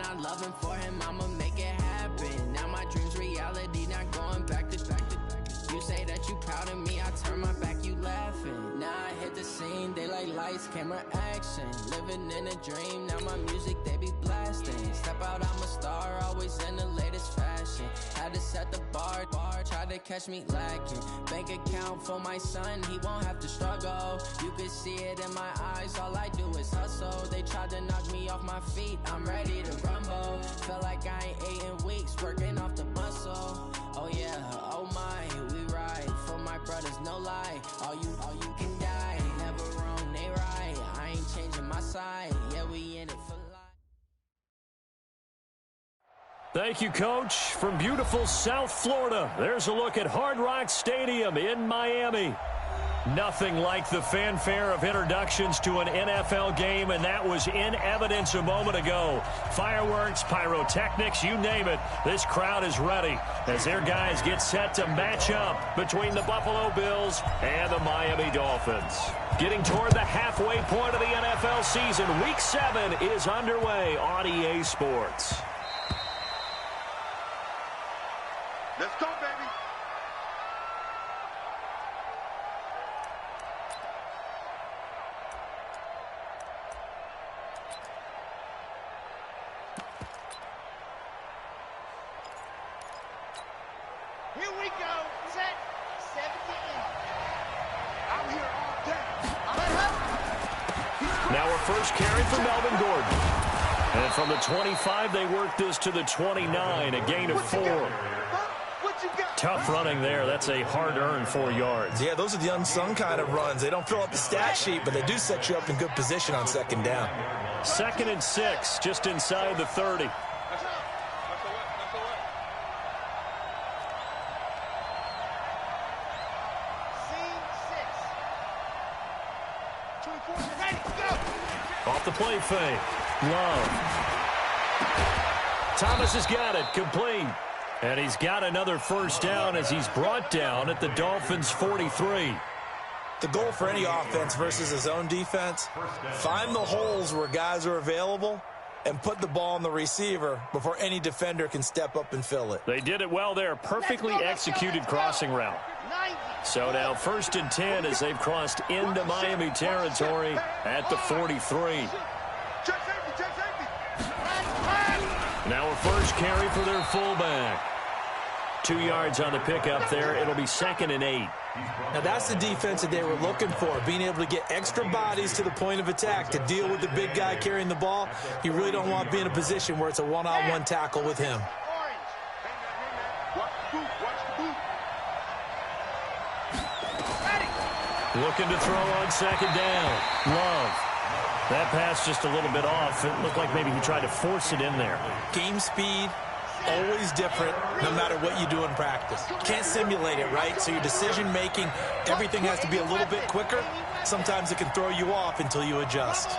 not loving for him, I'ma make it happen. Now my dream's reality, not going back. You say that you proud of me, I turn my back, you laughing. Now I hit the scene, they like lights, camera, action. Living in a dream, now my music, they be blasting. Step out, I'm a star, always in the latest fashion. Had to set the bar, try to catch me lacking. Bank account for my son, he won't have to struggle. You can see it in my eyes, all I do is hustle. They tried to knock me off my feet, I'm ready to rumble. Felt like I ain't ate in weeks, working off the muscle. Oh yeah, oh my, we ride for my brothers, no lie. All you can die, never wrong, they right. I ain't changing my side, yeah, we in it for life. Thank you, Coach. From beautiful South Florida, there's a look at Hard Rock Stadium in Miami. Nothing like the fanfare of introductions to an NFL game, and that was in evidence a moment ago. Fireworks, pyrotechnics, you name it. This crowd is ready as their guys get set to match up between the Buffalo Bills and the Miami Dolphins. Getting toward the halfway point of the NFL season, Week 7 is underway on EA Sports. Let's go, baby. Here we go. Set. 17. I'm here all day. Now our first carry for Melvin Gordon. And from the 25, they work this to the 29, a gain of 4. Tough running there. That's a hard-earned 4 yards. Yeah, those are the unsung kind of runs. They don't fill up the stat sheet, but they do set you up in good position on second down. 2nd and 6, just inside the 30. Off the play fake. Love. Thomas has got it. Complete. And he's got another first down as he's brought down at the Dolphins' 43. The goal for any offense versus his own defense, find the holes where guys are available and put the ball on the receiver before any defender can step up and fill it. They did it well there. Perfectly executed crossing route. So now 1st and 10 as they've crossed into Miami territory at the 43. Now a first carry for their fullback. 2 yards on the pickup there. It'll be 2nd and 8. Now that's the defense that they were looking for, being able to get extra bodies to the point of attack to deal with the big guy carrying the ball. You really don't want to be in a position where it's a one-on-one tackle with him. Looking to throw on 2nd down. Love. That pass just a little bit off. It looked like maybe he tried to force it in there. Game speed, always different, no matter what you do in practice. Can't simulate it, right? So your decision-making, everything has to be a little bit quicker. Sometimes it can throw you off until you adjust.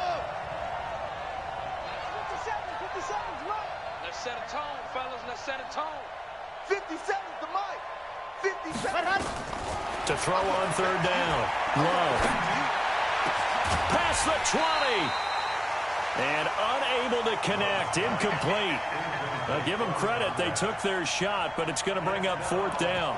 Let's set a tone, fellas. Let's set a tone. 50 seconds to Mike. 50 seconds. To throw on 3rd down. Love. Past the 20. And unable to connect. Incomplete. Now, give them credit. They took their shot, but it's going to bring up 4th down.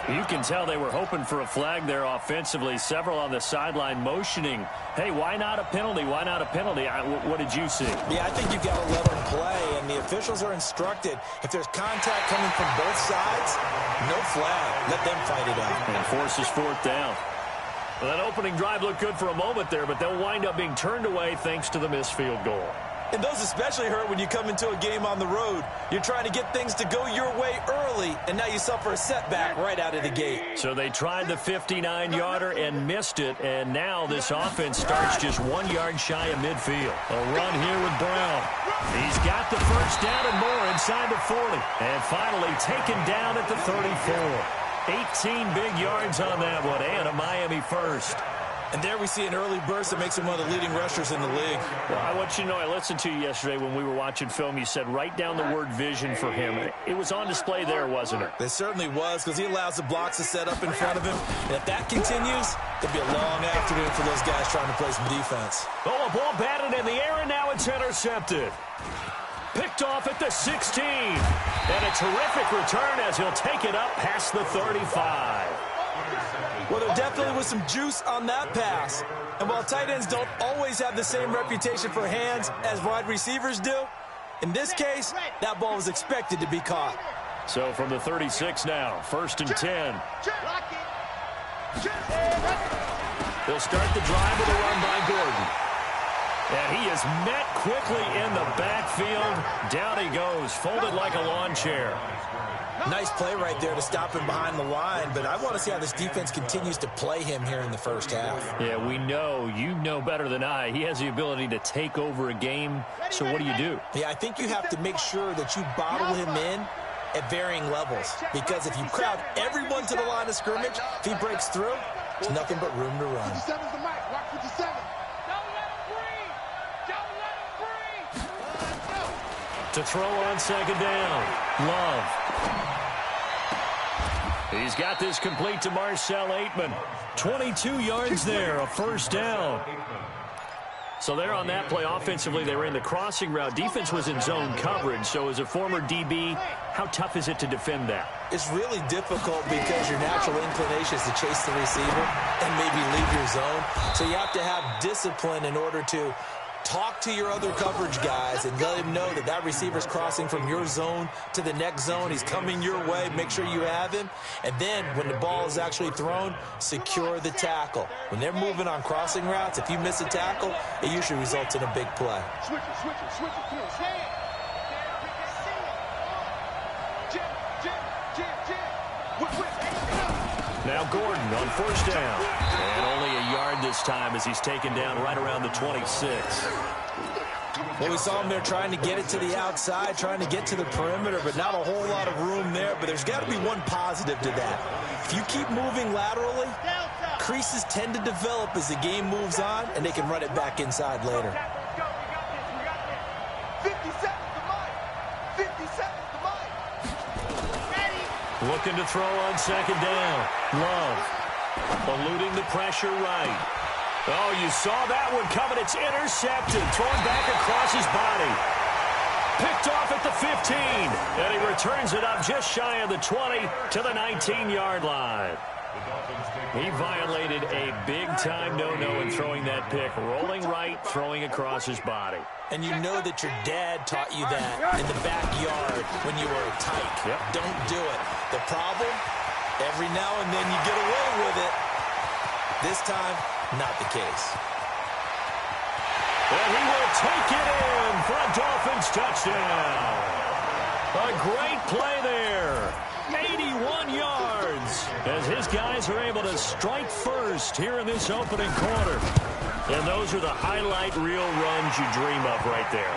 You can tell they were hoping for a flag there offensively. Several on the sideline motioning. Hey, why not a penalty? Why not a penalty? What did you see? Yeah, I think you've got to let them play, and the officials are instructed. If there's contact coming from both sides, no flag. Let them fight it out. And forces 4th down. Well, that opening drive looked good for a moment there, but they'll wind up being turned away thanks to the missed field goal. And those especially hurt when you come into a game on the road. You're trying to get things to go your way early, and now you suffer a setback right out of the gate. So they tried the 59-yarder and missed it, and now this offense starts just 1 yard shy of midfield. A run here with Brown. He's got the first down and more inside the 40. And finally taken down at the 34. 18 big yards on that one, and a Miami first. And there we see an early burst that makes him one of the leading rushers in the league. Well, I want you to know, I listened to you yesterday when we were watching film. You said write down the word vision for him. It was on display there, wasn't it? It certainly was, because he allows the blocks to set up in front of him. And if that continues, it'll be a long afternoon for those guys trying to play some defense. Oh, a ball batted in the air, and now it's intercepted. Picked off at the 16. And a terrific return as he'll take it up past the 35. Well, there definitely was some juice on that pass. And while tight ends don't always have the same reputation for hands as wide receivers do, in this case, that ball was expected to be caught. So from the 36 now, 1st and 10. They'll start the drive with a run by Gordon. And he is met quickly in the backfield. Down he goes, folded like a lawn chair. Nice play right there to stop him behind the line, but I want to see how this defense continues to play him here in the first half. Yeah, we know, you know better than I, he has the ability to take over a game, so what do you do? Yeah, I think you have to make sure that you bottle him in at varying levels, because if you crowd everyone to the line of scrimmage, if he breaks through, there's nothing but room to run. 57's the mic. Rock 57. To throw on 2nd down, Love. He's got this complete to Marcel Aitman. 22 yards there, a 1st down. So there on that play, offensively, they were in the crossing route. Defense was in zone coverage, so as a former DB, how tough is it to defend that? It's really difficult because your natural inclination is to chase the receiver and maybe leave your zone. So you have to have discipline in order to talk to your other coverage guys and let him know that that receiver's crossing from your zone to the next zone. He's coming your way. Make sure you have him. And then when the ball is actually thrown, secure the tackle. When they're moving on crossing routes, if you miss a tackle, it usually results in a big play. Switch it. Now Gordon on 1st down. And only a yard this time as he's taken down right around the 26. Well, we saw him there trying to get it to the outside, trying to get to the perimeter, but not a whole lot of room there. But there's got to be one positive to that. If you keep moving laterally, creases tend to develop as the game moves on, and they can run it back inside later. 57's the mic. 57's the mic. Looking to throw on 2nd down. Love. Eluding the pressure right. Oh, you saw that one coming. It's intercepted. Thrown back across his body. Picked off at the 15. And he returns it up just shy of the 20 to the 19-yard line. He violated a big-time no-no in throwing that pick. Rolling right, throwing across his body. And you know that your dad taught you that in the backyard when you were a tyke. Yep. Don't do it. The problem, every now and then you get away with it. This time, not the case. And he will take it in for a Dolphins touchdown. A great play there. 81 yards as his guys are able to strike first here in this opening quarter. And those are the highlight reel runs you dream of right there.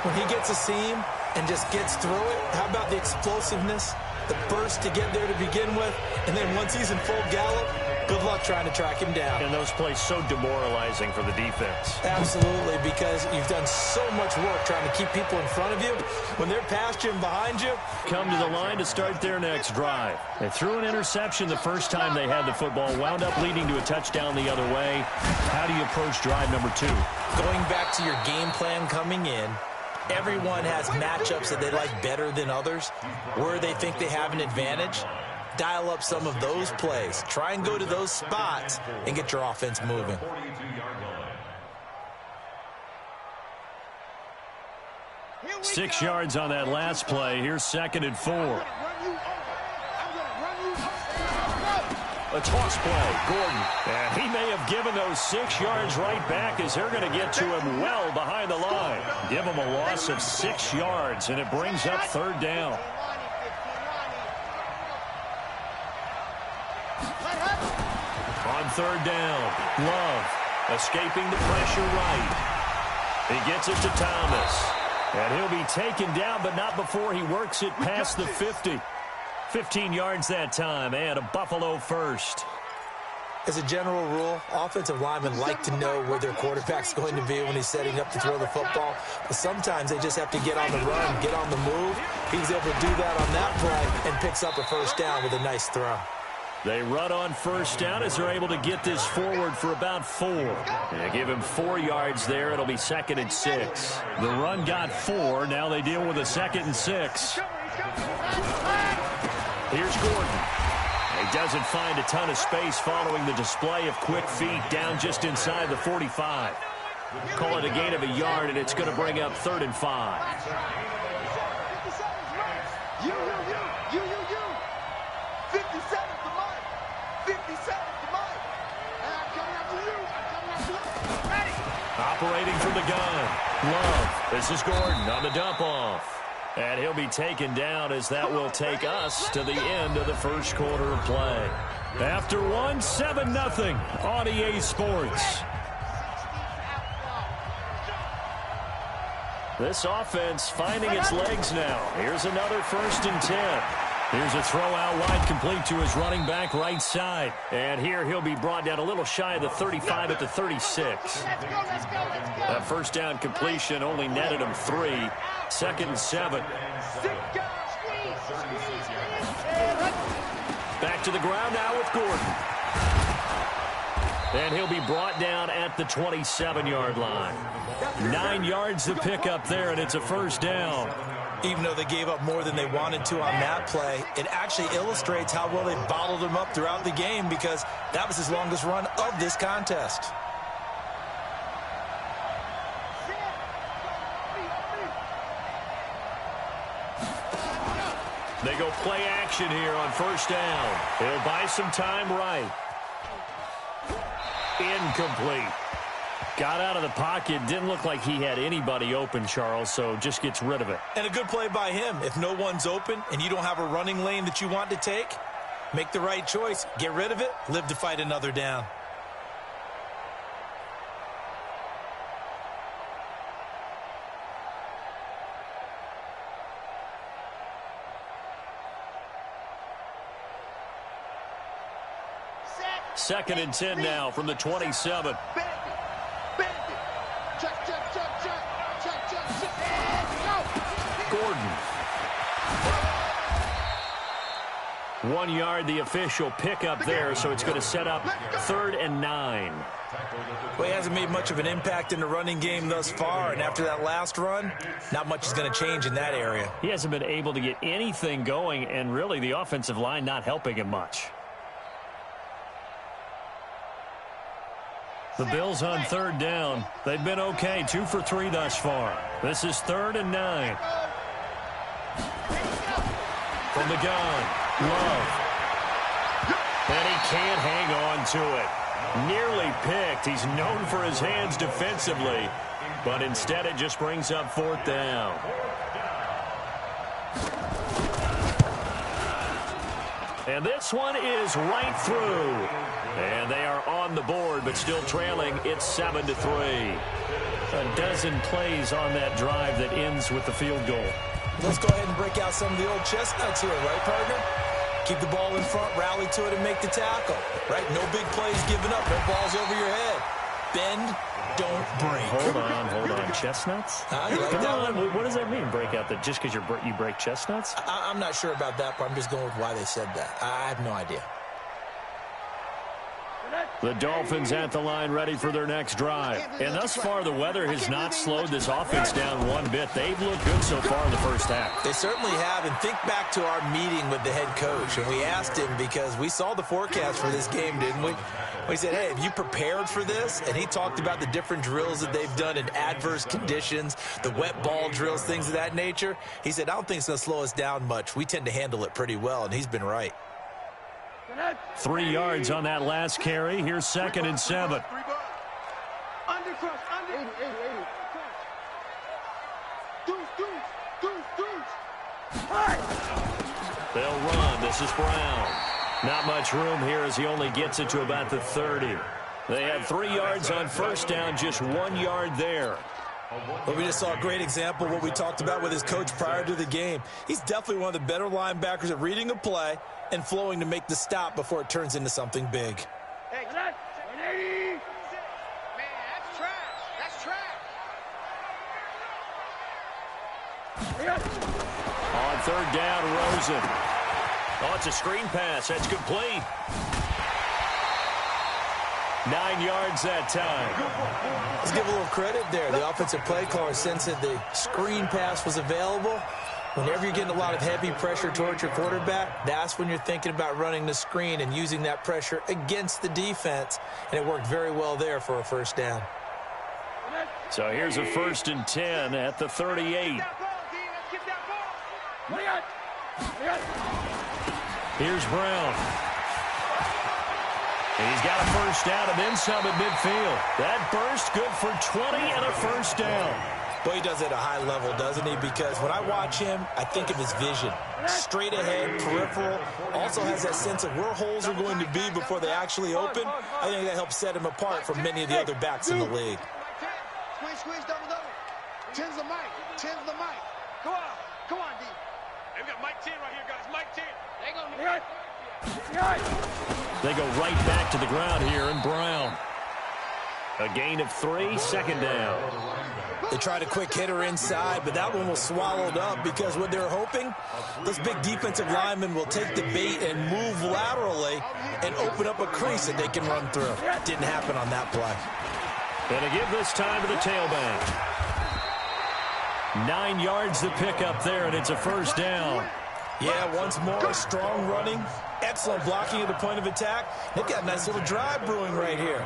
When he gets a seam and just gets through it, how about the explosiveness, the burst to get there to begin with, and then once he's in full gallop, good luck trying to track him down. And those plays so demoralizing for the defense. Absolutely, because you've done so much work trying to keep people in front of you. When they're past you and behind you, come to the line to start their next drive. They threw an interception the first time they had the football, wound up leading to a touchdown the other way. How do you approach drive number 2? Going back to your game plan coming in, everyone has matchups that they like better than others, where they think they have an advantage. Dial up some of those plays. Try and go to those spots and get your offense moving. Six yards on that last play. Here's 2nd and 4. A toss play, Gordon. And he may have given those 6 yards right back as they're going to get to him well behind the line. Give him a loss of 6 yards, and it brings up 3rd down. On 3rd down, Love escaping the pressure right. He gets it to Thomas. And he'll be taken down, but not before he works it past the 50. 15 yards that time, and a Buffalo first. As a general rule, offensive linemen like to know where their quarterback's going to be when he's setting up to throw the football. But sometimes they just have to get on the run, get on the move. He's able to do that on that play and picks up a 1st down with a nice throw. They run on first down as they're able to get this forward for about 4. They give him 4 yards there. It'll be 2nd and 6. The run got 4. Now they deal with a 2nd and 6. Here's Gordon. He doesn't find a ton of space following the display of quick feet down just inside the 45. Call it a gain of a yard, and it's going to bring up 3rd and 5. Operating from the gun. Love. This is Gordon on the dump off. And he'll be taken down as that will take us to the end of the first quarter of play. After one, 7-0 on EA Sports. This offense finding its legs now. Here's another 1st and 10. Here's a throw out wide complete to his running back right side. And here he'll be brought down a little shy of the 35 at the 36. That first down completion only netted him 3. 2nd and 7. Back to the ground now with Gordon. And he'll be brought down at the 27-yard line. 9 yards to pick up there, and it's a 1st down. Even though they gave up more than they wanted to on that play, it actually illustrates how well they bottled him up throughout the game, because that was his longest run of this contest. They go play action here on 1st down. He'll buy some time right. Incomplete. Got out of the pocket. Didn't look like he had anybody open, Charles, so just gets rid of it. And a good play by him. If no one's open and you don't have a running lane that you want to take, make the right choice. Get rid of it. Live to fight another down. Second and 10 now from the 27. Gordon. 1 yard, the official pickup there, so it's going to set up 3rd and 9. Well, he hasn't made much of an impact in the running game thus far, and after that last run, not much is going to change in that area. He hasn't been able to get anything going, and really the offensive line not helping him much. The Bills on 3rd down. They've been okay, 2 for 3 thus far. This is 3rd and 9. From the gun, Love. And he can't hang on to it. Nearly picked. He's known for his hands defensively, but instead it just brings up 4th down. And this one is right through. And they are on the board, but still trailing. It's 7-3. A dozen plays on that drive that ends with the field goal. Let's go ahead and break out some of the old chestnuts here, right, partner? Keep the ball in front, rally to it, and make the tackle, right? No big plays given up. No balls over your head. Bend, don't break. Hold on. Chestnuts? You like Come that on. one? What does that mean, break out? That just because you break chestnuts? I'm not sure about that, but I'm just going with why they said that. I have no idea. The Dolphins at the line ready for their next drive. And thus far, the weather has not slowed this offense down one bit. They've looked good so far in the first half. They certainly have. And think back to our meeting with the head coach. And we asked him, because we saw the forecast for this game, didn't we? We said, hey, have you prepared for this? And he talked about the different drills that they've done in adverse conditions, the wet ball drills, things of that nature. He said, I don't think it's going to slow us down much. We tend to handle it pretty well, and he's been right. 3 yards on that last carry. Here's 2nd and 7. They'll run. This is Brown. Not much room here as he only gets it to about the 30. They had 3 yards on first down, just 1 yard there. But we just saw a great example of what we talked about with his coach prior to the game. He's definitely one of the better linebackers at reading a play and flowing to make the stop before it turns into something big. Hey, 180. Man, that's trash. That's trash. On 3rd down, Rosen. Oh, it's a screen pass. That's complete. 9 yards that time. Let's give a little credit there. The offensive play caller sensed that the screen pass was available. Whenever you're getting a lot of heavy pressure towards your quarterback, that's when you're thinking about running the screen and using that pressure against the defense. And it worked very well there for a first down. So here's a 1st and 10 at the 38. Here's Brown. And he's got a first down and then some at midfield. That burst good for 20 and a first down. Boy, he does it at a high level, doesn't he? Because when I watch him, I think of his vision. Straight ahead, peripheral. Also has that sense of where holes are going to be before they actually open. I think that helps set him apart from many of the other backs in the league. Squeeze, double. 10's the mic. 10's the mic. Go on. Come on, D. Hey, we got Mike 10 right here, guys. Mike 10. They go right back to the ground here, and Brown. A gain of 3, 2nd down. They tried a quick hitter inside, but that one was swallowed up because what they're hoping, those big defensive linemen will take the bait and move laterally and open up a crease that they can run through. Didn't happen on that play. And to give this time to the tailback. 9 yards the pickup there, and it's a first down. Yeah, once more, strong running, excellent blocking at the point of attack. They've got a nice little drive brewing right here.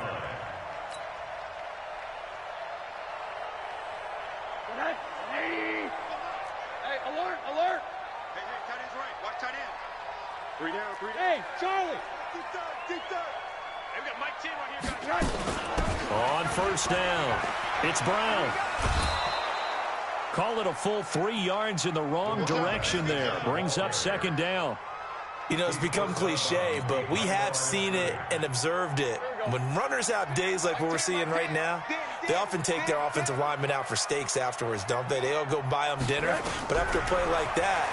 Hey, alert. Hey, tight end's right. Watch tight end. 3 down. Hey, Charlie. Deep third. Hey, we got Mike 10 right here, guys. On first down, it's Brown. Call it a full 3 yards in the wrong direction there. Brings up 2nd down. You know, it's become cliche, but we have seen it and observed it. When runners have days like what we're seeing right now, they often take their offensive linemen out for steaks afterwards, don't they? They all go buy them dinner. But after a play like that,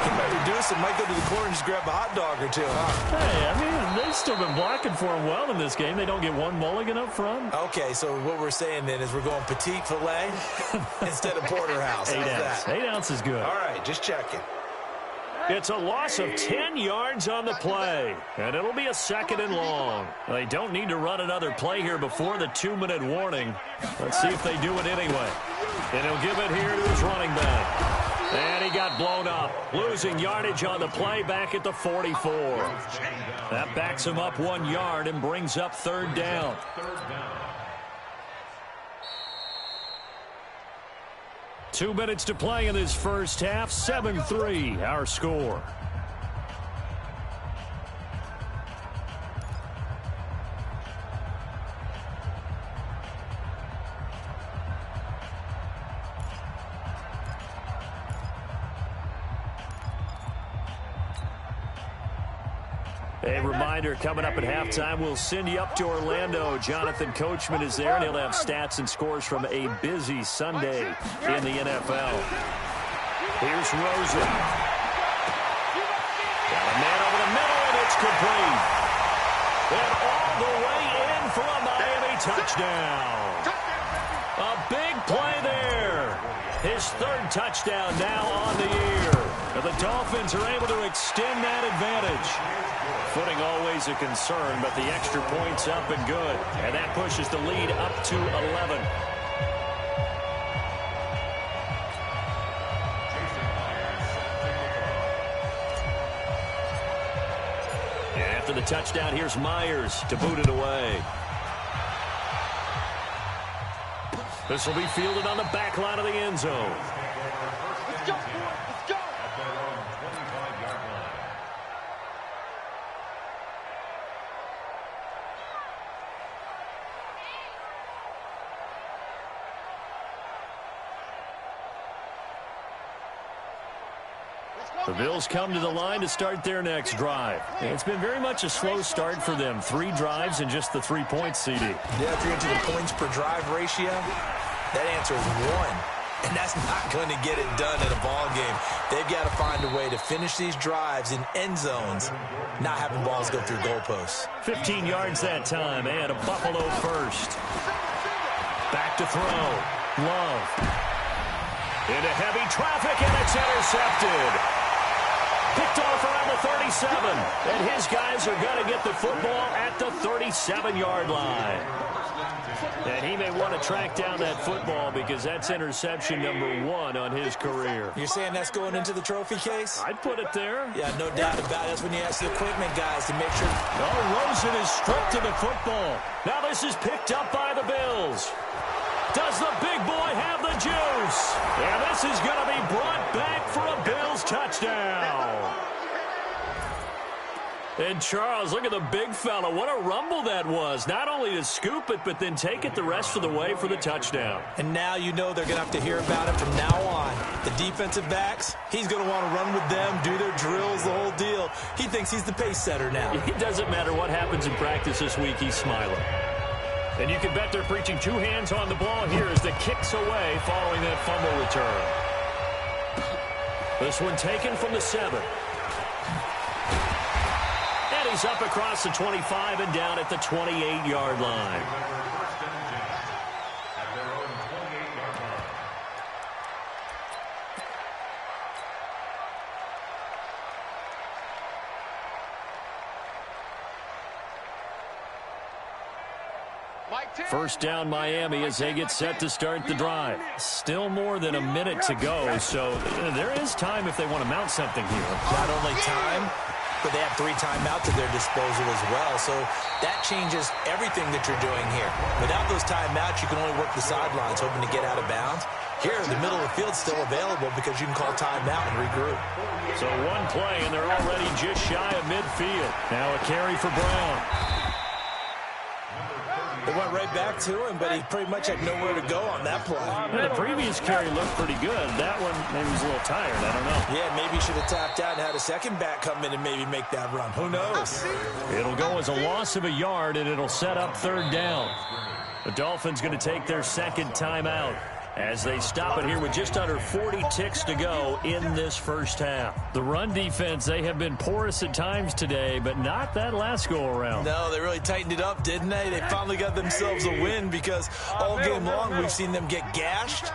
he might reduce it, might go to the corner and just grab a hot dog or two, huh? Hey, I mean, they've still been blocking for him well in this game. They don't get one mulligan up front. Okay, so what we're saying then is we're going petite filet instead of porterhouse. 8 ounce. 8 ounce is good. All right, just checking. It's a loss of 10 yards on the play, and it'll be a 2nd and long. They don't need to run another play here before the 2-minute warning. Let's see if they do it anyway. And he'll give it here to his running back. And he got blown up, losing yardage on the play back at the 44. That backs him up 1 yard and brings up 3rd down. Two minutes to play in this first half. 7-3, our score. A reminder, coming up at halftime, we'll send you up to Orlando. Jonathan Coachman is there, and he'll have stats and scores from a busy Sunday in the NFL. Here's Rosen. Got a man over the middle, and it's complete. And all the way in for a Miami touchdown. A big play there. His 3rd touchdown now on the year. And the Dolphins are able to extend that advantage. Footing always a concern, but the extra point's up and good. And that pushes the lead up to 11. And after the touchdown, here's Myers to boot it away. This will be fielded on the back line of the end zone. Let's go, boy. Let's go. The Bills come to the line to start their next drive. It's been very much a slow start for them. 3 drives and just the 3 points, CD. Yeah, if you're into the points per drive ratio, that answer is 1. And that's not going to get it done in a ball game. They've got to find a way to finish these drives in end zones, not having balls go through goalposts. 15 yards that time, and a Buffalo first. Back to throw. Love. Into heavy traffic, and it's intercepted. Picked off around the 37. And his guys are going to get the football at the 37-yard line. And he may want to track down that football because that's interception number 1 on his career. You're saying that's going into the trophy case? I'd put it there. Yeah, no doubt about it. That's when you ask the equipment guys to make sure. Oh, Rosen is stripped of the football. Now this is picked up by the Bills. Does the big boy have the juice? And this is going to be brought back for a Bills touchdown. And Charles, look at the big fella. What a rumble that was. Not only to scoop it, but then take it the rest of the way for the touchdown. And now you know they're going to have to hear about it from now on. The defensive backs, he's going to want to run with them, do their drills, the whole deal. He thinks he's the pace setter now. It doesn't matter what happens in practice this week, he's smiling. And you can bet they're preaching 2 hands on the ball here as the kick's away following that fumble return. This one taken from the 7. And he's up across the 25 and down at the 28-yard line. First down Miami as they get set to start the drive. Still more than a minute to go, so there is time if they want to mount something here. Not only time, but they have 3 timeouts at their disposal as well, so that changes everything that you're doing here. Without those timeouts, you can only work the sidelines, hoping to get out of bounds. Here, the middle of the field's still available because you can call timeout and regroup. So 1 play, and they're already just shy of midfield. Now a carry for Brown. They went right back to him, but he pretty much had nowhere to go on that play. Well, the previous carry looked pretty good. That one maybe was a little tired. I don't know. Yeah, maybe he should have tapped out and had a second back come in and maybe make that run. Who knows? It'll go as a loss of a yard, and it'll set up 3rd down. The Dolphins going to take their 2nd timeout as they stop it here with just under 40 ticks to go in this first half. The run defense, they have been porous at times today, but not that last go-around. No, they really tightened it up, didn't they? They finally got themselves a win because all game long we've seen them get gashed.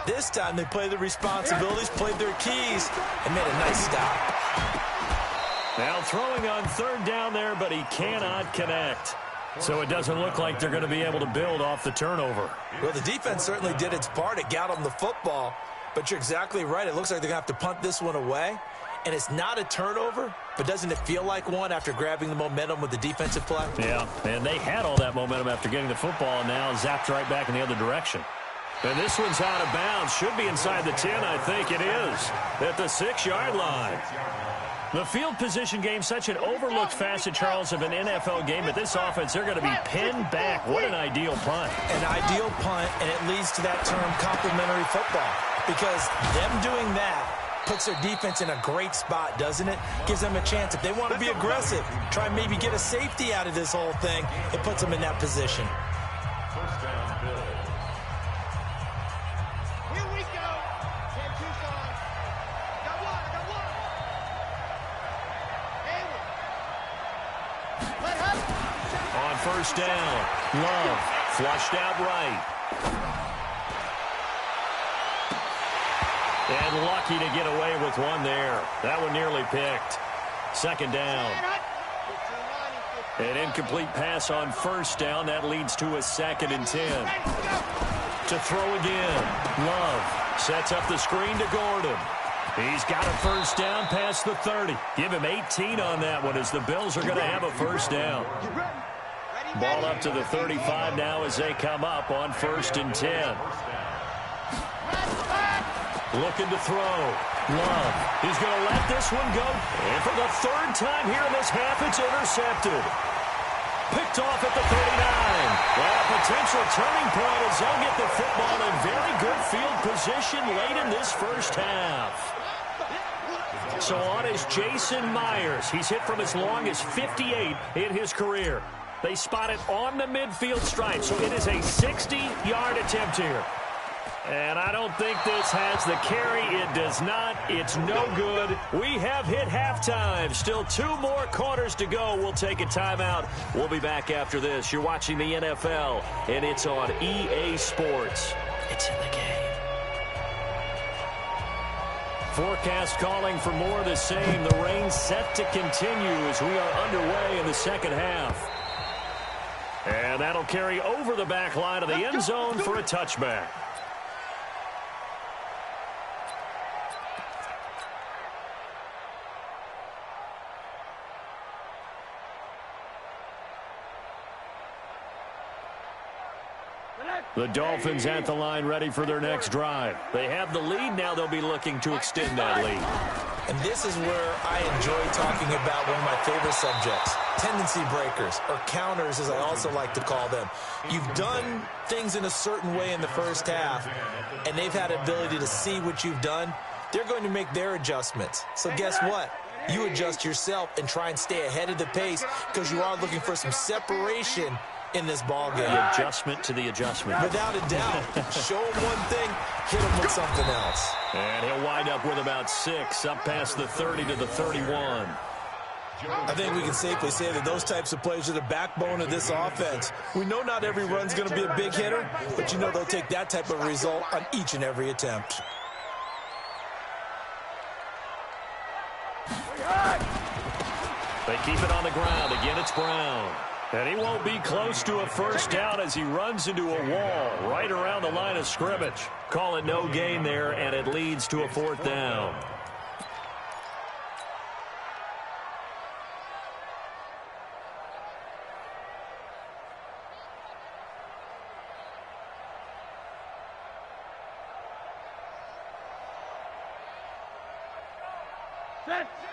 This time they played their responsibilities, played their keys, and made a nice stop. Now throwing on 3rd down there, but he cannot connect. So it doesn't look like they're going to be able to build off the turnover. Well, the defense certainly did its part. It got them the football. But you're exactly right. It looks like they're going to have to punt this one away. And it's not a turnover, but doesn't it feel like one after grabbing the momentum with the defensive play? Yeah, and they had all that momentum after getting the football, and now zapped right back in the other direction. And this one's out of bounds. Should be inside the 10, I think it is, at the 6-yard line. The field position game, such an overlooked facet, Charles, of an NFL game. But this offense, they're going to be pinned back. What an ideal punt. An ideal punt, and it leads to that term complementary football. Because them doing that puts their defense in a great spot, doesn't it? Gives them a chance. If they want to be aggressive, try and maybe get a safety out of this whole thing, it puts them in that position. Here we go. 10 Tucson. Got one. On 1st down, Love flushed out right. And lucky to get away with one there. That one nearly picked. 2nd down. An incomplete pass on 1st down. That leads to a 2nd and 10. To throw again. Love sets up the screen to Gordon. He's got a 1st down past the 30. Give him 18 on that one as the Bills are going to have a 1st down. Ball up to the 35 now as they come up on 1st and 10. Looking to throw. Love. He's going to let this one go. And for the 3rd time here in this half, it's intercepted. Picked off at the 39. Well, a potential turning point as they'll get the football in very good field position late in this first half. So on is Jason Myers. He's hit from as long as 58 in his career. They spot it on the midfield stripe, so it is a 60-yard attempt here. And I don't think this has the carry. It does not. It's no good. We have hit halftime. Still 2 more quarters to go. We'll take a timeout. We'll be back after this. You're watching the NFL, and it's on EA Sports. It's in the game. Forecast calling for more of the same. The rain set to continue as we are underway in the second half. And that'll carry over the back line of the end zone for a touchback. The Dolphins at the line ready for their next drive. They have the lead. Now they'll be looking to extend that lead. And this is where I enjoy talking about one of my favorite subjects, tendency breakers, or counters as I also like to call them. You've done things in a certain way in the first half, and they've had the ability to see what you've done. They're going to make their adjustments. So guess what? You adjust yourself and try and stay ahead of the pace because you are looking for some separation in this ball game. The adjustment to the adjustment. Without a doubt. Show him one thing, hit him with something else. And he'll wind up with about 6, up past the 30 to the 31. I think we can safely say that those types of plays are the backbone of this offense. We know not every run's going to be a big hitter, but you know they'll take that type of result on each and every attempt. They keep it on the ground. Again, it's Brown. And he won't be close to a first down as he runs into a wall right around the line of scrimmage. Call it no gain there, and it leads to a 4th down.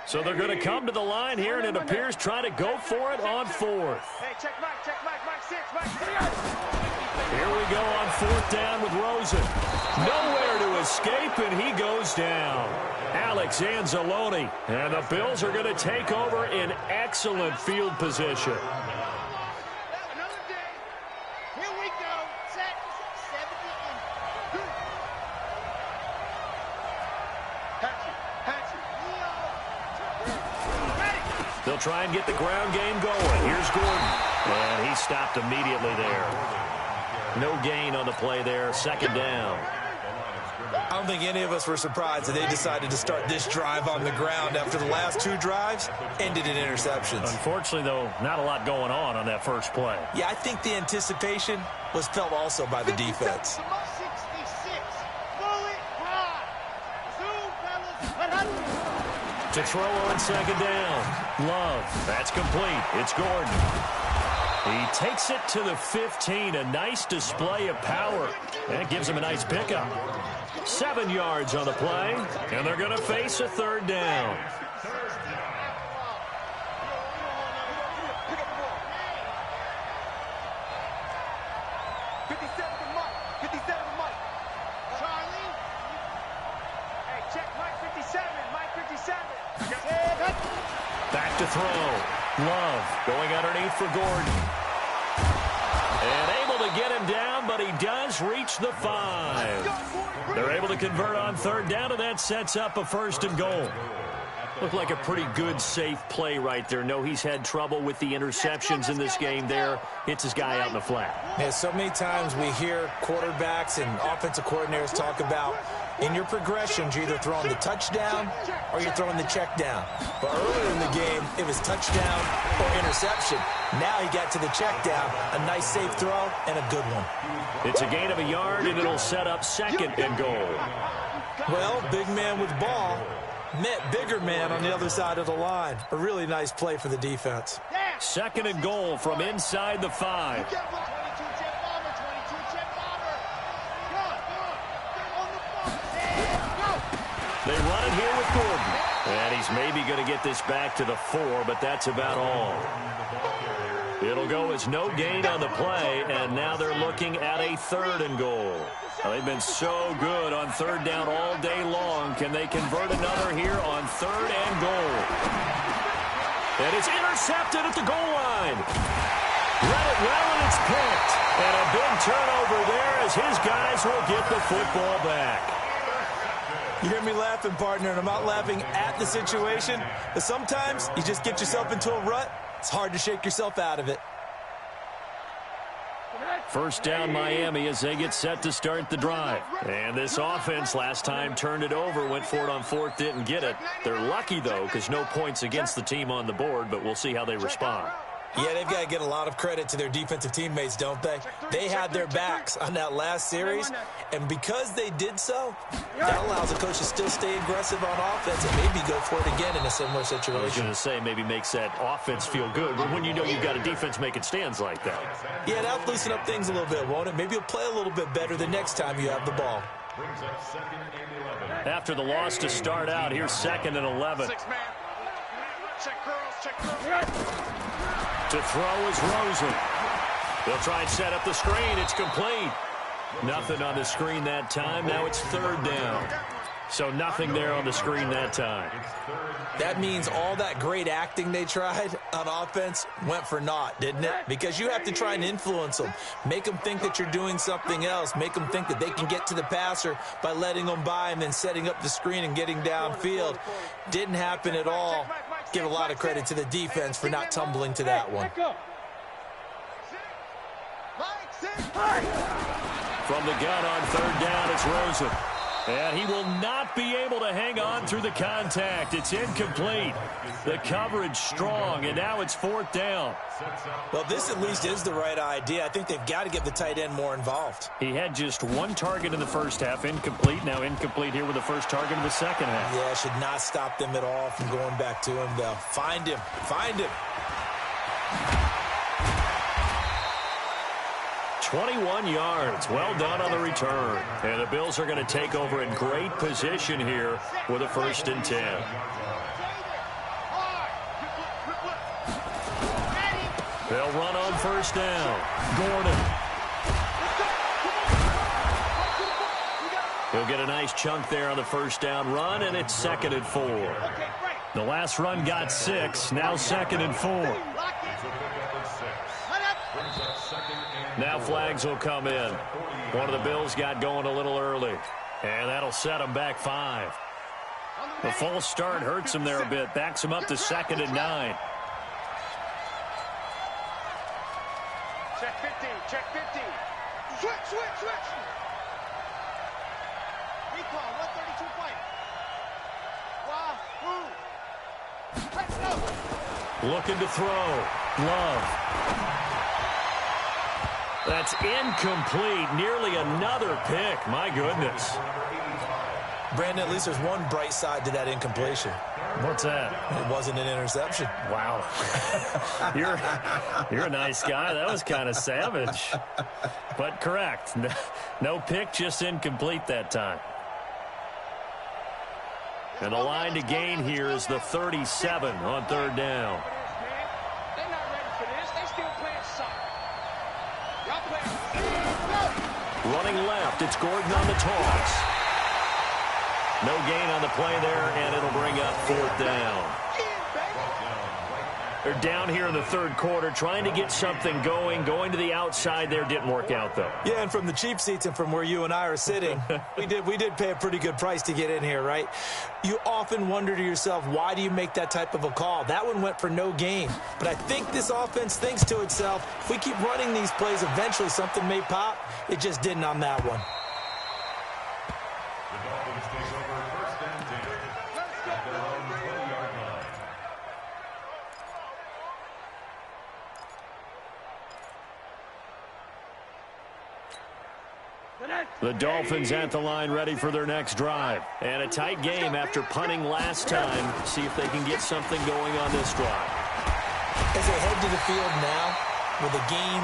So they're going to come to the line here, and it appears trying to go for it on 4th. Hey, check Mike 6, Mike. Here we go on 4th down with Rosen. Nowhere to escape, and he goes down. Alex Anzalone, and the Bills are going to take over in excellent field position. Another day. Here we go. Set 70 They'll try and get the ground game going. Here's Gordon. And he stopped immediately there. No gain on the play there. 2nd down. I don't think any of us were surprised that they decided to start this drive on the ground after the last 2 drives ended in interceptions. Unfortunately, though, not a lot going on that first play. Yeah, I think the anticipation was felt also by the defense. 66. Fully prime. Zoom, fellas. To throw on 2nd down. Love. That's complete. It's Gordon. He takes it to the 15. A nice display of power. That gives him a nice pickup. 7 yards on the play. And they're going to face a 3rd down. Back to throw. Love going underneath for Gordon. And able to get him down, but he does reach the 5. They're able to convert on 3rd down, and that sets up a 1st and goal. Looked like a pretty good, safe play right there. No, he's had trouble with the interceptions in this game there. Hits his guy out in the flat. Yeah, so many times we hear quarterbacks and offensive coordinators talk about in your progressions, you're either throwing the touchdown or you're throwing the check down. But earlier in the game, it was touchdown or interception. Now he got to the check down, a nice safe throw, and a good one. It's a gain of a yard, and it'll set up 2nd and goal. Well, big man with ball met bigger man on the other side of the line. A really nice play for the defense. 2nd and goal from inside the 5. They run it here with Gordon. And he's maybe going to get this back to the 4, but that's about all. It'll go as no gain on the play, and now they're looking at a 3rd and goal. Well, they've been so good on 3rd down all day long. Can they convert another here on 3rd and goal? And it's intercepted at the goal line. Read it well, and it's picked. And a big turnover there as his guys will get the football back. You hear me laughing, partner, and I'm not laughing at the situation, but sometimes you just get yourself into a rut. It's hard to shake yourself out of it. First down Miami as they get set to start the drive. And this offense last time turned it over, went for it on fourth, didn't get it. They're lucky, though, because no points against the team on the board, but we'll see how they respond. Yeah, they've got to get a lot of credit to their defensive teammates, don't they? They had their backs on that last series, and because they did so, that allows the coach to still stay aggressive on offense and maybe go for it again in a similar situation. I was going to say maybe makes that offense feel good, but when you know you've got a defense making stands like that. Yeah, that'll loosen up things a little bit, won't it? Maybe you'll play a little bit better the next time you have the ball. After the loss to start out, here's 2nd and 11. Check girls, check girls. To throw is Rosen. They'll try and set up the screen. It's complete. Nothing on the screen that time. Now it's 3rd down. So nothing there on the screen that time. That means all that great acting they tried on offense went for naught, didn't it? Because you have to try and influence them. Make them think that you're doing something else. Make them think that they can get to the passer by letting them by and then setting up the screen and getting downfield. Didn't happen at all. Give a lot of credit to the defense for not tumbling to that one. From the gun on 3rd down, it's Rosen. And he will not be able to hang on through the contact. It's incomplete. The coverage strong, and now it's 4th down. Well, this at least is the right idea. I think they've got to get the tight end more involved. He had just 1 target in the first half, incomplete. Now incomplete here with the first target of the second half. Yeah, should not stop them at all from going back to him, though. Find him. Find him. 21 yards. Well done on the return. And the Bills are going to take over in great position here with a 1st and 10. They'll run on 1st down. Gordon. He'll get a nice chunk there on the 1st down run, and it's 2nd and 4. The last run got 6. Now 2nd and 4. Now flags will come in. One of the Bills got going a little early, and that'll set them back 5. The false start hurts him there a bit. Backs him up to 2nd and 9. Check 50, check 50. Switch. Recall, 132 fight. Looking to throw. Love. That's incomplete. Nearly another pick. My goodness. Brandon, at least there's one bright side to that incompletion. What's that? It wasn't an interception. Wow. You're a nice guy. That was kind of savage. But correct. No pick, just incomplete that time. And the line to gain here is the 37 on 3rd down. They're not ready for this. They still playing soccer. Running left, it's Gordon on the toss. No gain on the play there, and it'll bring up 4th down. They're down here in the 3rd quarter, trying to get something going to the outside there. Didn't work out, though. Yeah, and from the cheap seats and from where you and I are sitting, we did pay a pretty good price to get in here, right? You often wonder to yourself, why do you make that type of a call? That one went for no gain. But I think this offense thinks to itself, if we keep running these plays, eventually something may pop. It just didn't on that one. The Dolphins at the line ready for their next drive. And a tight game after punting last time. See if they can get something going on this drive. As they head to the field now, with a game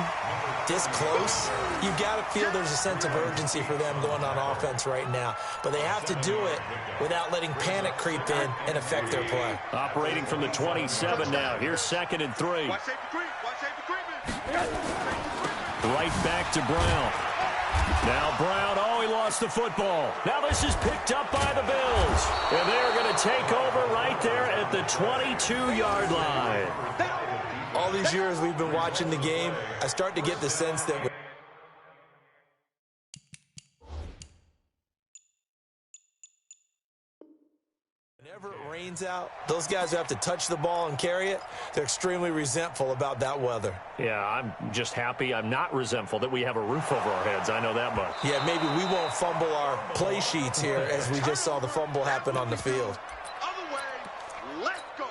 this close, you've got to feel there's a sense of urgency for them going on offense right now. But they have to do it without letting panic creep in and affect their play. Operating from the 27 now. Here's 2nd and 3. Watch safety creep. Right back to Brown. Now Brown, he lost the football. Now this is picked up by the Bills. And they're going to take over right there at the 22-yard line. All these years we've been watching the game, I start to get the sense that Whenever it rains out, those guys who have to touch the ball and carry it, they're extremely resentful about that weather. Yeah, I'm just happy I'm not resentful that we have a roof over our heads. I know that much. Yeah, maybe we won't fumble our play sheets here as we just saw the fumble happen on the field. Other way, let's go.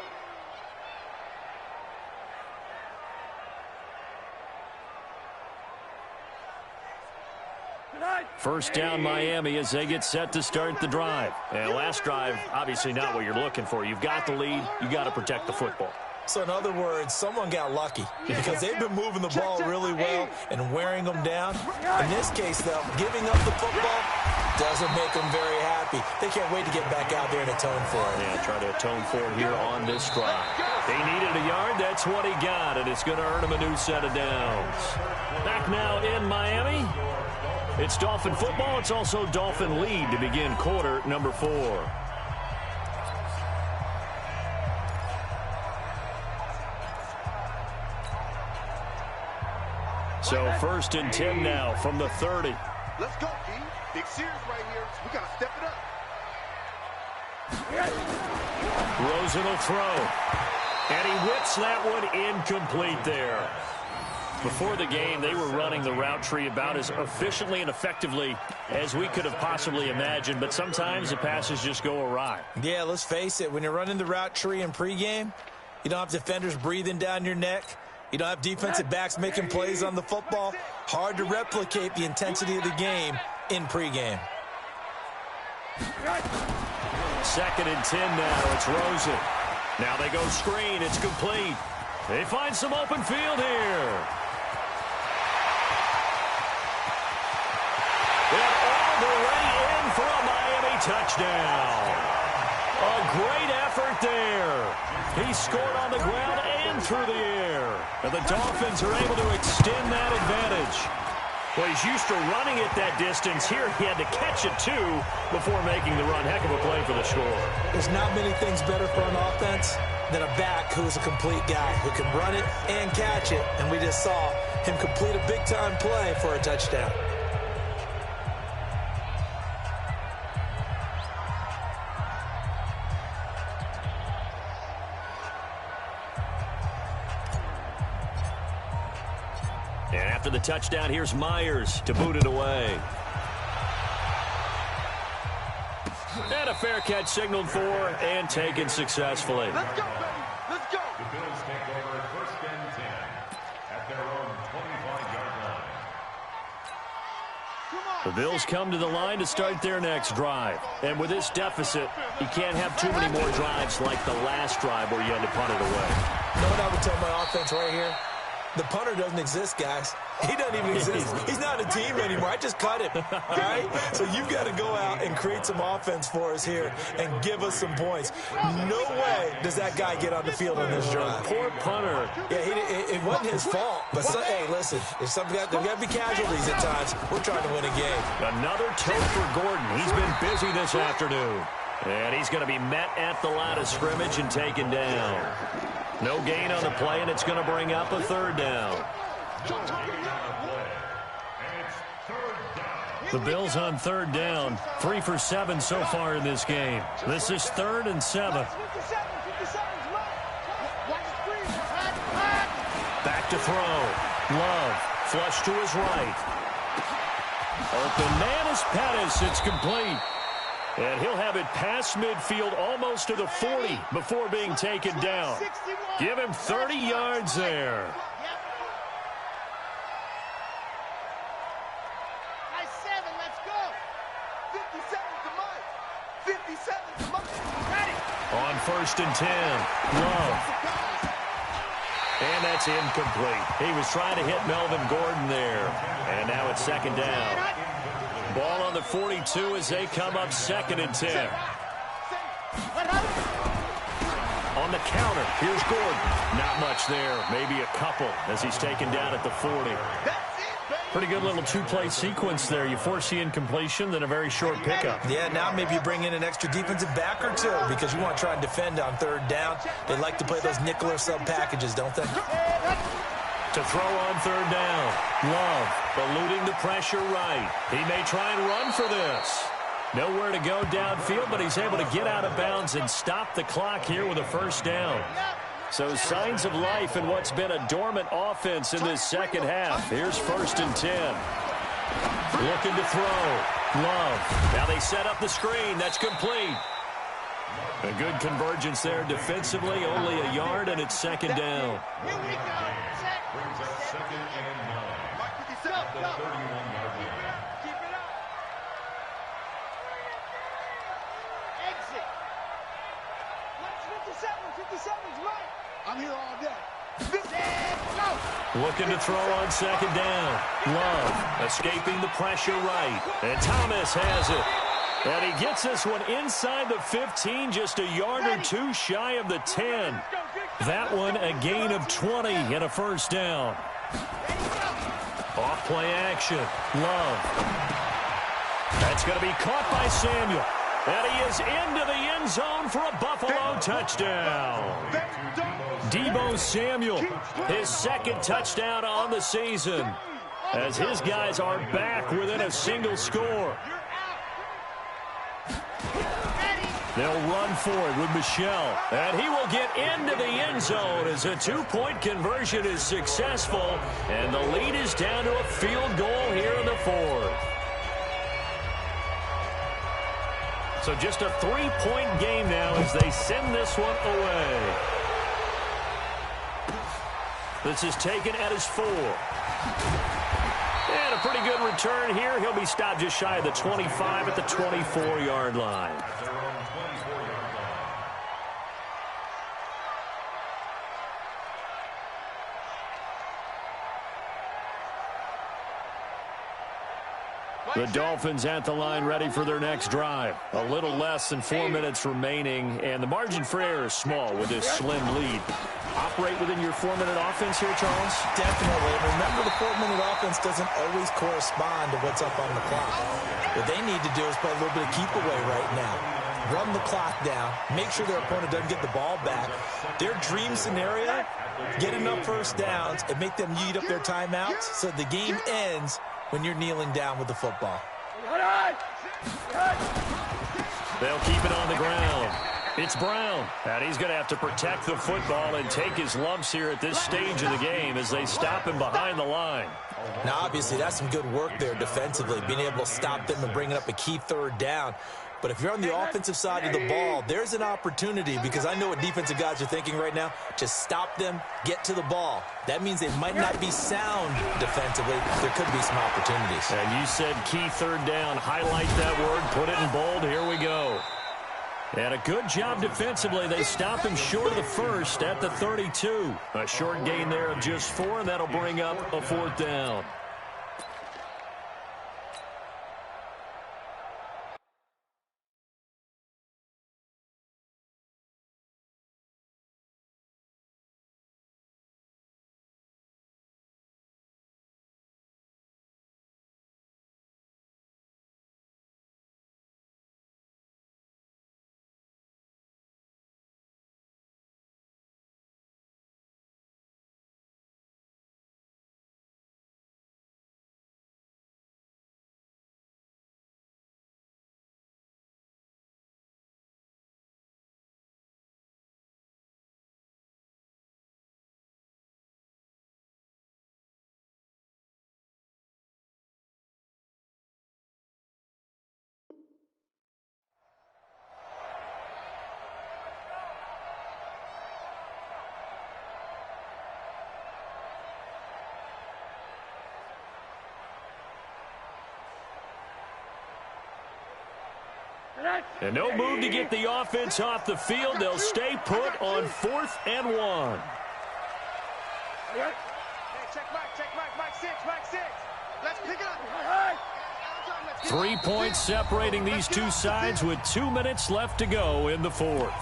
First down, Miami, as they get set to start the drive. And last drive, obviously not what you're looking for. You've got the lead. You got to protect the football. So in other words, someone got lucky because they've been moving the ball really well and wearing them down. In this case, though, giving up the football doesn't make them very happy. They can't wait to get back out there and atone for it. Yeah, try to atone for it here on this drive. They needed a yard. That's what he got, and it's going to earn him a new set of downs. Back now in Miami. It's Dolphin football. It's also Dolphin lead to begin quarter number 4. So first and 10 now from the 30. Let's go, B. Big series right here. We got to step it up. Rosen will throw. And he whips that one incomplete there. Before the game, they were running the route tree about as efficiently and effectively as we could have possibly imagined, but sometimes the passes just go awry. Yeah, let's face it. When you're running the route tree in pregame, you don't have defenders breathing down your neck. You don't have defensive backs making plays on the football. Hard to replicate the intensity of the game in pregame. Second and 10 now. It's Rosen. Now they go screen. It's complete. They find some open field here. And all the way in for a Miami touchdown. A great effort there. He scored on the ground and through the air. And the Dolphins are able to extend that advantage. Well, he's used to running it that distance. Here he had to catch it, too, before making the run. Heck of a play for the score. There's not many things better for an offense than a back who is a complete guy who can run it and catch it. And we just saw him complete a big-time play for a touchdown. And after the touchdown, here's Myers to boot it away. And a fair catch signaled for and taken successfully. Let's go, baby. Let's go. The Bills take over first and 10 at their own 25-yard line. The Bills come to the line to start their next drive. And with this deficit, you can't have too many more drives like the last drive where you had to punt it away. You know what I would tell my offense right here? The punter doesn't exist, guys. He doesn't even exist. He's not a team anymore. I just cut him, all right? So you've got to go out and create some offense for us here and give us some points. No way does that guy get on the field on this drive. Poor punter. Yeah, it wasn't his fault. But, hey, listen, there's got to be casualties at times. We're trying to win a game. Another toe for Gordon. He's been busy this afternoon. And he's going to be met at the line of scrimmage and taken down. No gain on the play, and it's going to bring up a third down. The Bills on third down. 3 for 7 so far in this game. This is 3rd and 7. Back to throw. Love. Flush to his right. Open man is Pettis. It's complete. And he'll have it past midfield almost to the 40 before being taken down. Give him 30 yards there. Nice 7, let's go. 57 to Mike. 57 to Mike. Ready. On 1st and 10, Love. And that's incomplete. He was trying to hit Melvin Gordon there. And now it's 2nd down. Ball on the 42 as they come up 2nd and 10. On the counter, here's Gordon. Not much there, maybe a couple as he's taken down at the 40. Pretty good little two-play sequence there. You force the incompletion, then a very short pickup. Yeah, now maybe you bring in an extra defensive back or two because you want to try and defend on 3rd down. They like to play those nickel or sub packages, don't they? To throw on 3rd down. Love eluding the pressure right. He may try and run for this. Nowhere to go downfield, but he's able to get out of bounds and stop the clock here with a first down. So signs of life in what's been a dormant offense in this second half. Here's 1st and 10. Looking to throw. Love. Now they set up the screen. That's complete. A good convergence there defensively. Only a yard, and it's 2nd down. Here we go. Set. Brings us 2nd and 9. At the 31-yard line. Keep it up. Exit. 57's right. I'm here all day. Looking to throw on 2nd down. Love escaping the pressure right. And Thomas has it. And he gets this one inside the 15, just a yard or two shy of the 10. That one a gain of 20 and a first down. Off play action. Love. That's going to be caught by Samuel. And he is into the end zone for a Buffalo touchdown. Deebo Samuel, his 2nd touchdown on the season, as his guys are back within a single score. They'll run for it with Michelle, and he will get into the end zone as a 2-point conversion is successful, and the lead is down to a field goal here in the 4th. So just a 3-point game now as they send this one away. This is taken at his 4. And a pretty good return here. He'll be stopped just shy of the 25 at the 24-yard line. The Dolphins at the line ready for their next drive. A little less than 4 minutes remaining, and the margin for error is small with this slim lead. Operate within your 4-minute offense here, Charles? Definitely. Remember, the 4-minute offense doesn't always correspond to what's up on the clock. What they need to do is play a little bit of keep away right now. Run the clock down. Make sure their opponent doesn't get the ball back. Their dream scenario, get enough first downs and make them eat up their timeouts so the game ends when you're kneeling down with the football. They'll keep it on the ground. It's Brown, and he's going to have to protect the football and take his lumps here at this stage of the game as they stop him behind the line. Now, obviously, that's some good work there defensively, being able to stop them and bringing up a key 3rd down. But if you're on the offensive side of the ball, there's an opportunity, because I know what defensive guys are thinking right now. Just stop them, get to the ball. That means they might not be sound defensively. There could be some opportunities. And you said key 3rd down. Highlight that word. Put it in bold. Here we go. And a good job defensively. They stop him short of the 1st at the 32. A short gain there of just 4, and that'll bring up a 4th down. And no move to get the offense off the field. They'll stay put on 4th and 1. Hey, check Mike 6. Let's pick it up. 3 points separating these two sides with 2 minutes left to go in the 4th.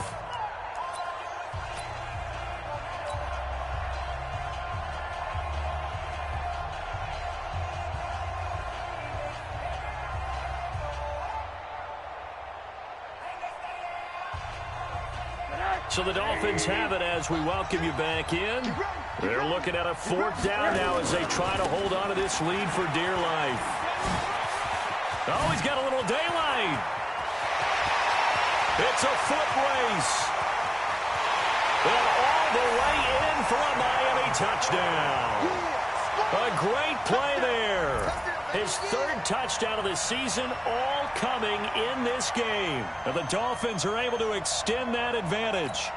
So the Dolphins have it as we welcome you back in. They're looking at a 4th down now as they try to hold on to this lead for dear life. Oh, he's got a little daylight. It's a foot race. And all the way in for a Miami touchdown. A great play there. His third touchdown of the season, all coming in this game. And the Dolphins are able to extend that advantage.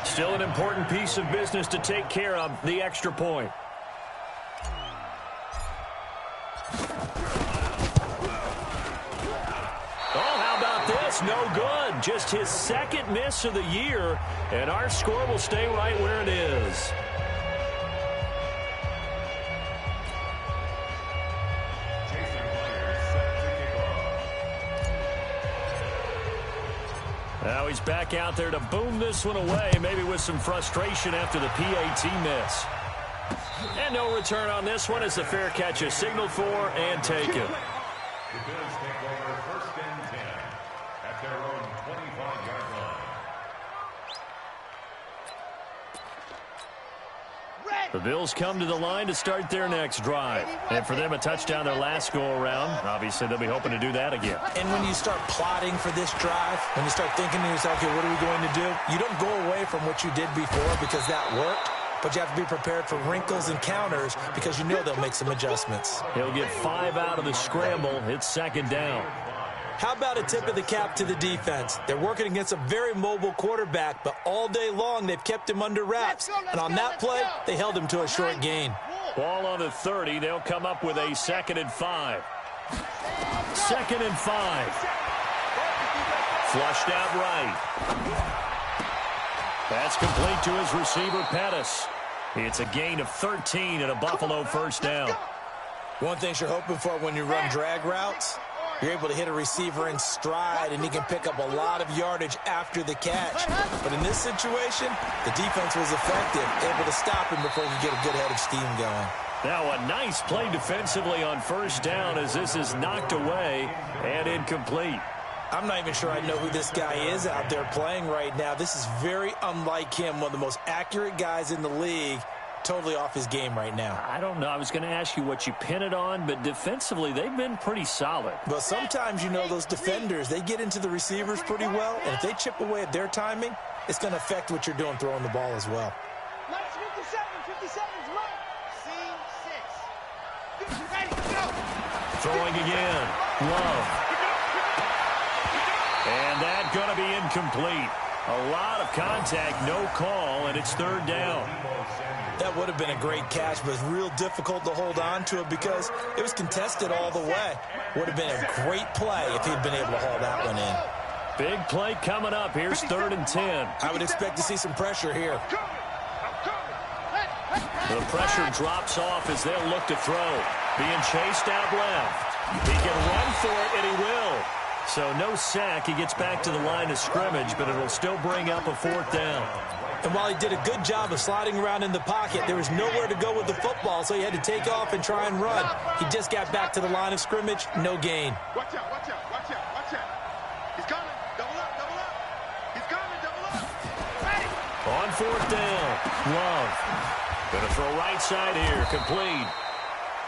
Still an important piece of business to take care of, the extra point. Oh, how about this? No good. Just his second miss of the year, and our score will stay right where it is. Now he's back out there to boom this one away, maybe with some frustration after the PAT miss. And no return on this one as the fair catch is signaled for and taken. The Bills take over 1st and 10 at their own 25-yard line. The Bills come to the line to start their next drive. And for them, a touchdown their last go-around. Obviously, they'll be hoping to do that again. And when you start plotting for this drive, when you start thinking to yourself, okay, what are we going to do? You don't go away from what you did before because that worked. But you have to be prepared for wrinkles and counters because you know they'll make some adjustments. He'll get 5 out of the scramble. It's 2nd down. How about a tip of the cap to the defense? They're working against a very mobile quarterback, but all day long they've kept him under wraps. And on that play, they held him to a short gain. Ball on the 30. They'll come up with a 2nd and 5. 2nd and 5. Flushed out right. That's complete to his receiver, Pettis. It's a gain of 13 and a Buffalo 1st down. One thing you're hoping for when you run drag routes, you're able to hit a receiver in stride, and he can pick up a lot of yardage after the catch. But in this situation, the defense was effective, able to stop him before he could get a good head of steam going. Now a nice play defensively on 1st down as this is knocked away and incomplete. I'm not even sure I know who this guy is out there playing right now. This is very unlike him, one of the most accurate guys in the league. Totally off his game right now. I don't know. I was going to ask you what you pin it on, but defensively, they've been pretty solid. But sometimes, you know, those defenders, they get into the receivers pretty well, and if they chip away at their timing, it's going to affect what you're doing throwing the ball as well. Mike's 57 is Mike. Scene 6. Ready, go. Throwing again. Love. And that's going to be incomplete. A lot of contact, no call, and it's 3rd down. That would have been a great catch, but it's real difficult to hold on to it because it was contested all the way. Would have been a great play if he'd been able to haul that one in. Big play coming up. Here's 3rd and 10. I would expect to see some pressure here. The pressure drops off as they'll look to throw. Being chased out left. He can run for it, and he will. So no sack. He gets back to the line of scrimmage, but it'll still bring up a 4th down. And while he did a good job of sliding around in the pocket, there was nowhere to go with the football, so he had to take off and try and run. He just got back to the line of scrimmage, no gain. Watch out, watch out, watch out, watch out. He's coming. Double up, double up. He's coming, double up. Ready. On 4th down, Love. Going to throw right side here, complete.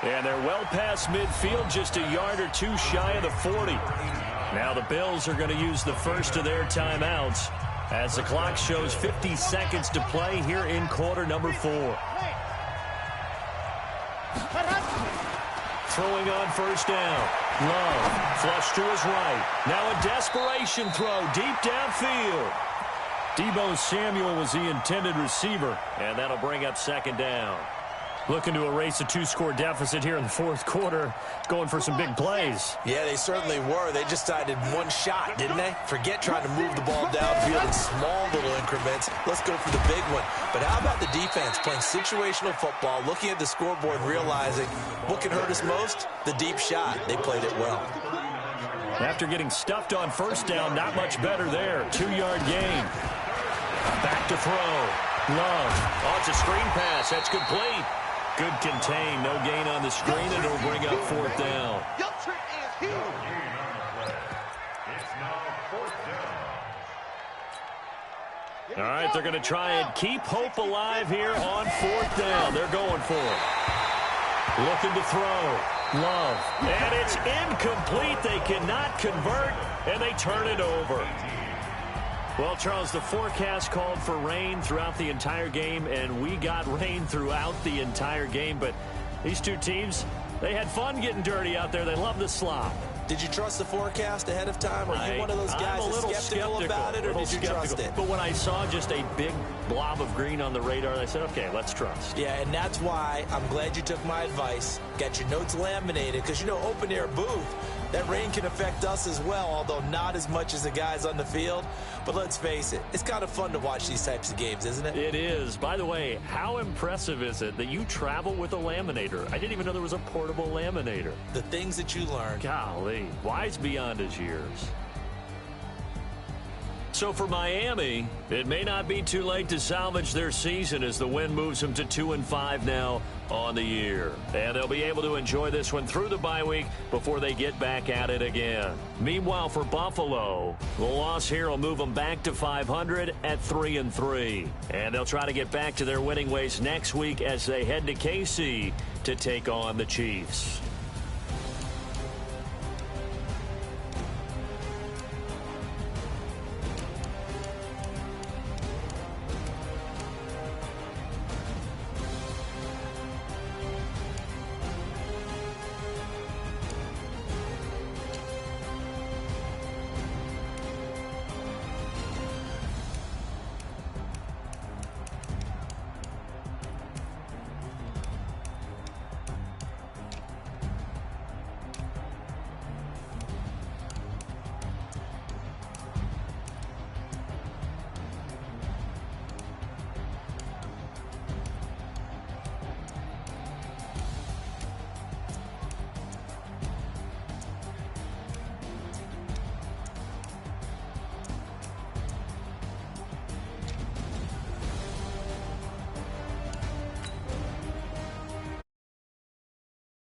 And they're well past midfield, just a yard or two shy of the 40. Now the Bills are going to use the first of their timeouts as the clock shows 50 seconds to play here in quarter number 4. Throwing on 1st down. Love, flush to his right. Now a desperation throw deep downfield. Deebo Samuel was the intended receiver, and that'll bring up 2nd down. Looking to erase a 2-score deficit here in the 4th quarter, going for some big plays. Yeah, they certainly were. They just decided one shot, didn't they? Forget trying to move the ball downfield in small little increments. Let's go for the big one. But how about the defense playing situational football, looking at the scoreboard, realizing what can hurt us most? The deep shot. They played it well. After getting stuffed on 1st down, not much better there. 2-yard gain. Back to throw. Love. Oh, it's a screen pass. That's complete. Good contain. No gain on the screen, and it'll bring up 4th down. Your trick is here. It's now 4th down. All right, they're going to try and keep hope alive here on 4th down. They're going for it. Looking to throw. Love. And it's incomplete. They cannot convert, and they turn it over. Well, Charles, the forecast called for rain throughout the entire game, and we got rain throughout the entire game. But these two teams, they had fun getting dirty out there. They love the slop. Did you trust the forecast ahead of time? Are you one of those guys that's skeptical about it, or did you trust it? But when I saw just a big blob of green on the radar, I said, okay, let's trust. Yeah, and that's why I'm glad you took my advice. Got your notes laminated, because, you know, open-air booth, that rain can affect us as well, although not as much as the guys on the field. But let's face it, it's kind of fun to watch these types of games, isn't it? It is. By the way, how impressive is it that you travel with a laminator? I didn't even know there was a portable laminator. The things that you learn. Golly, wise beyond his years. So for Miami, it may not be too late to salvage their season as the win moves them to 2-5 now on the year. And they'll be able to enjoy this one through the bye week before they get back at it again. Meanwhile, for Buffalo, the loss here will move them back to 500 at 3-3. And they'll try to get back to their winning ways next week as they head to KC to take on the Chiefs.